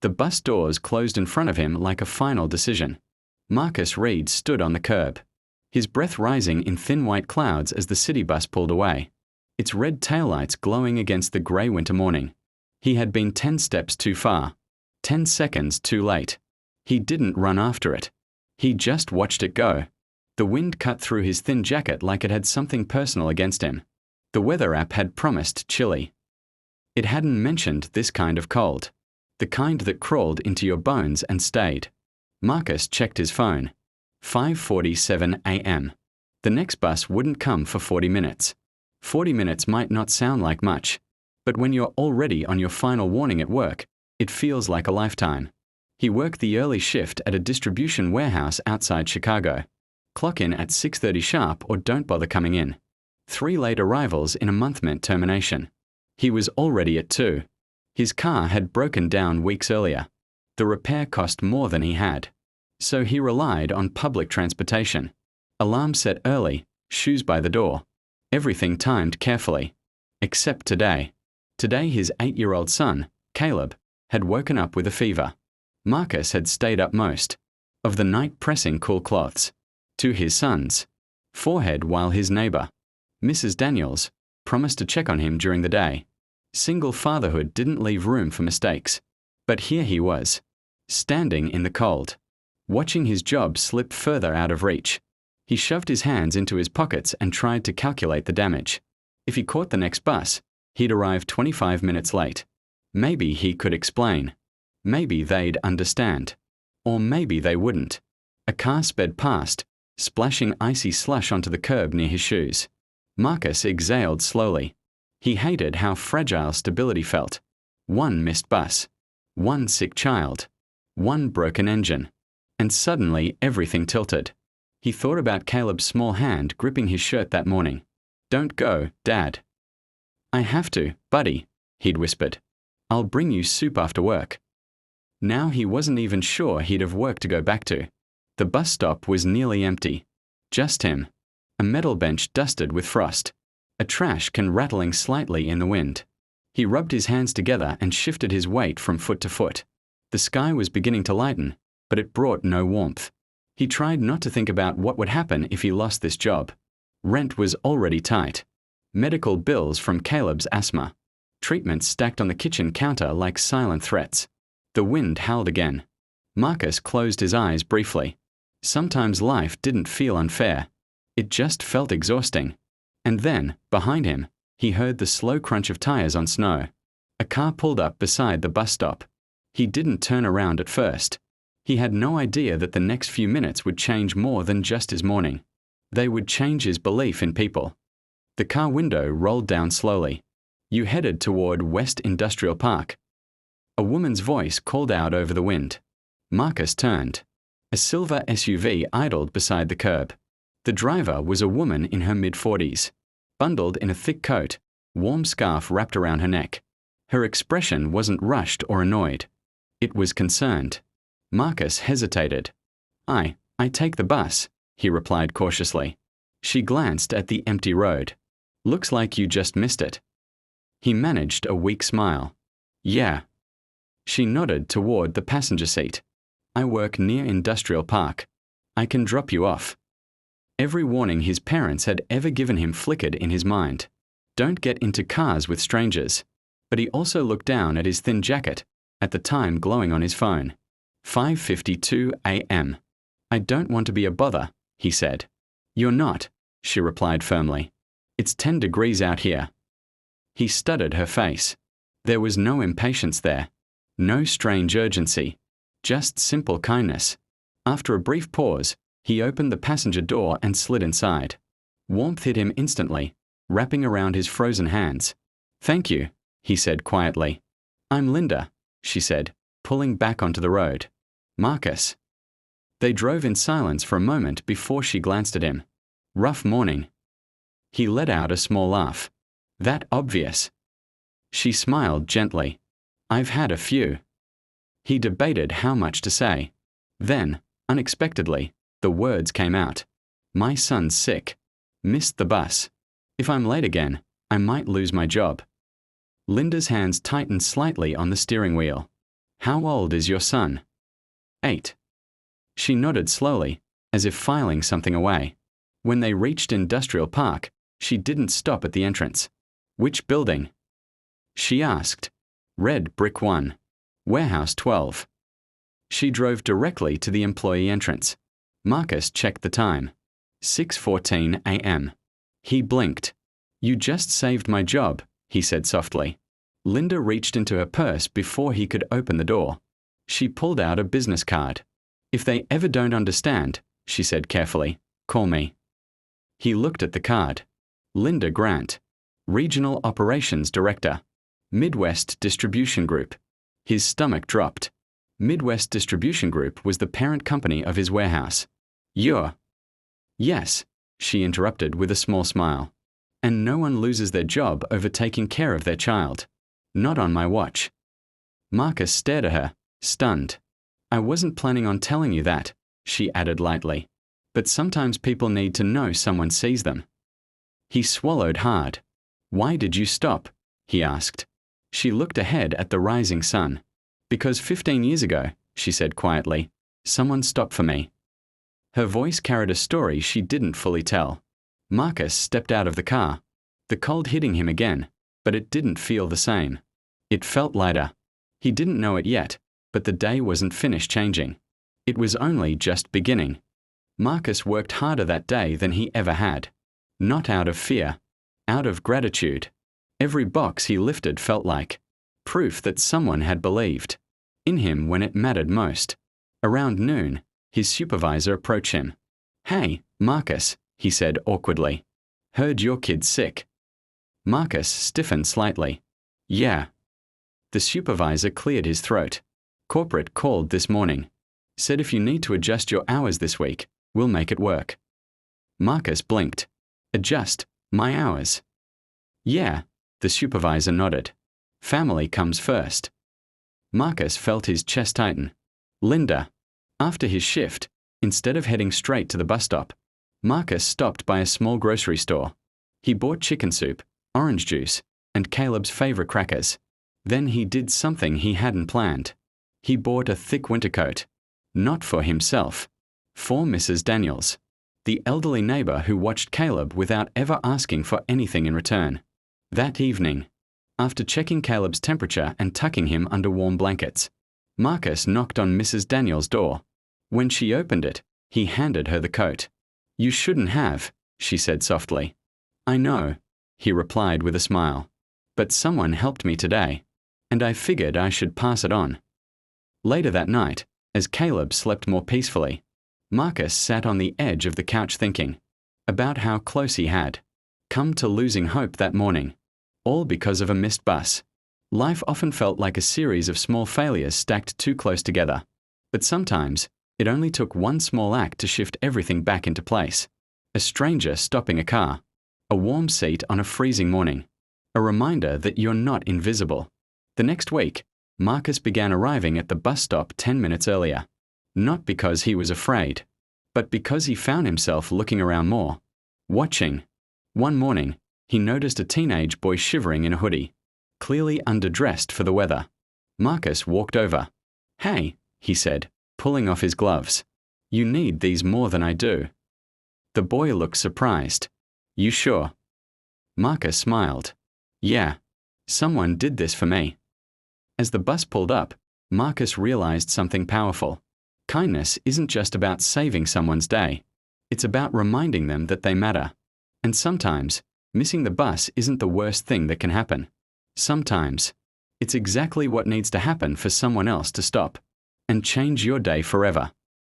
The bus doors closed in front of him like a final decision. Marcus Reed stood on the curb, his breath rising in thin white clouds as the city bus pulled away, its red taillights glowing against the grey winter morning. He had been 10 steps too far, 10 seconds too late. He didn't run after it. He just watched it go. The wind cut through his thin jacket like it had something personal against him. The weather app had promised chilly. It hadn't mentioned this kind of cold, the kind that crawled into your bones and stayed. Marcus checked his phone. 5:47 a.m. The next bus wouldn't come for 40 minutes. 40 minutes might not sound like much, but when you're already on your final warning at work, it feels like a lifetime. He worked the early shift at a distribution warehouse outside Chicago. Clock in at 6:30 sharp or don't bother coming in. 3 late arrivals in a month meant termination. He was already at 2. His car had broken down weeks earlier. The repair cost more than he had. So he relied on public transportation. Alarm set early, shoes by the door. Everything timed carefully. Except today. Today his 8-year-old son, Caleb, had woken up with a fever. Marcus had stayed up most of the night pressing cool cloths to his son's forehead while his neighbor, Mrs. Daniels, promised to check on him during the day. Single fatherhood didn't leave room for mistakes. But here he was, standing in the cold, watching his job slip further out of reach. He shoved his hands into his pockets and tried to calculate the damage. If he caught the next bus, he'd arrive 25 minutes late. Maybe he could explain. Maybe they'd understand. Or maybe they wouldn't. A car sped past, splashing icy slush onto the curb near his shoes. Marcus exhaled slowly. He hated how fragile stability felt. One missed bus. One sick child. One broken engine. And suddenly everything tilted. He thought about Caleb's small hand gripping his shirt that morning. "Don't go, Dad." "I have to, buddy," he'd whispered. "I'll bring you soup after work." Now he wasn't even sure he'd have work to go back to. The bus stop was nearly empty. Just him. A metal bench dusted with frost. A trash can rattling slightly in the wind. He rubbed his hands together and shifted his weight from foot to foot. The sky was beginning to lighten, but it brought no warmth. He tried not to think about what would happen if he lost this job. Rent was already tight. Medical bills from Caleb's asthma. Treatments stacked on the kitchen counter like silent threats. The wind howled again. Marcus closed his eyes briefly. Sometimes life didn't feel unfair. It just felt exhausting. And then, behind him, he heard the slow crunch of tires on snow. A car pulled up beside the bus stop. He didn't turn around at first. He had no idea that the next few minutes would change more than just his morning. They would change his belief in people. The car window rolled down slowly. "You headed toward West Industrial Park." A woman's voice called out over the wind. Marcus turned. A silver SUV idled beside the curb. The driver was a woman in her mid-40s, bundled in a thick coat, warm scarf wrapped around her neck. Her expression wasn't rushed or annoyed. It was concerned. Marcus hesitated. I take the bus," he replied cautiously. She glanced at the empty road. "Looks like you just missed it." He managed a weak smile. "Yeah." She nodded toward the passenger seat. "I work near Industrial Park. I can drop you off." Every warning his parents had ever given him flickered in his mind. Don't get into cars with strangers. But he also looked down at his thin jacket, at the time glowing on his phone. 5:52 a.m. "I don't want to be a bother," he said. "You're not," she replied firmly. "It's 10 degrees out here." He studied her face. There was no impatience there. No strange urgency. Just simple kindness. After a brief pause, he opened the passenger door and slid inside. Warmth hit him instantly, wrapping around his frozen hands. "Thank you," he said quietly. "I'm Linda," she said, pulling back onto the road. "Marcus." They drove in silence for a moment before she glanced at him. "Rough morning." He let out a small laugh. "That obvious?" She smiled gently. "I've had a few." He debated how much to say. Then, unexpectedly, the words came out. "My son's sick. Missed the bus. If I'm late again, I might lose my job." Linda's hands tightened slightly on the steering wheel. How old is your son? 8. She nodded slowly, as if filing something away. When they reached Industrial Park, she didn't stop at the entrance. Which building? She asked. Red Brick 1. Warehouse 12. She drove directly to the employee entrance. Marcus checked the time. 6:14 a.m. He blinked. You just saved my job, he said softly. Linda reached into her purse before he could open the door. She pulled out a business card. If they ever don't understand, she said carefully, call me. He looked at the card. Linda Grant, Regional Operations Director, Midwest Distribution Group. His stomach dropped. Midwest Distribution Group was the parent company of his warehouse. You're... Yes, she interrupted with a small smile. And no one loses their job over taking care of their child. Not on my watch. Marcus stared at her, stunned. I wasn't planning on telling you that, she added lightly. But sometimes people need to know someone sees them. He swallowed hard. Why did you stop? He asked. She looked ahead at the rising sun. Because 15 years ago, she said quietly, someone stopped for me. Her voice carried a story she didn't fully tell. Marcus stepped out of the car. The cold hitting him again, but it didn't feel the same. It felt lighter. He didn't know it yet, but the day wasn't finished changing. It was only just beginning. Marcus worked harder that day than he ever had. Not out of fear, out of gratitude. Every box he lifted felt like proof that someone had believed in him when it mattered most. Around noon, his supervisor approached him. Hey, Marcus, he said awkwardly. Heard your kid's sick. Marcus stiffened slightly. Yeah. The supervisor cleared his throat. Corporate called this morning. Said if you need to adjust your hours this week, we'll make it work. Marcus blinked. Adjust my hours? Yeah, the supervisor nodded. Family comes first. Marcus felt his chest tighten. Linda. After his shift, instead of heading straight to the bus stop, Marcus stopped by a small grocery store. He bought chicken soup, orange juice, and Caleb's favorite crackers. Then he did something he hadn't planned. He bought a thick winter coat. Not for himself. For Mrs. Daniels, the elderly neighbor who watched Caleb without ever asking for anything in return. That evening, after checking Caleb's temperature and tucking him under warm blankets, Marcus knocked on Mrs. Daniels' door. When she opened it, he handed her the coat. You shouldn't have, she said softly. I know, he replied with a smile. But someone helped me today, and I figured I should pass it on. Later that night, as Caleb slept more peacefully, Marcus sat on the edge of the couch thinking about how close he had come to losing hope that morning, all because of a missed bus. Life often felt like a series of small failures stacked too close together, but sometimes it only took one small act to shift everything back into place. A stranger stopping a car, a warm seat on a freezing morning, a reminder that you're not invisible. The next week, Marcus began arriving at the bus stop 10 minutes earlier. Not because he was afraid, but because he found himself looking around more, watching. One morning, he noticed a teenage boy shivering in a hoodie, clearly underdressed for the weather. Marcus walked over. Hey, he said, pulling off his gloves. You need these more than I do. The boy looked surprised. You sure? Marcus smiled. Yeah, someone did this for me. As the bus pulled up, Marcus realized something powerful. Kindness isn't just about saving someone's day. It's about reminding them that they matter. And sometimes, missing the bus isn't the worst thing that can happen. Sometimes, it's exactly what needs to happen for someone else to stop and change your day forever.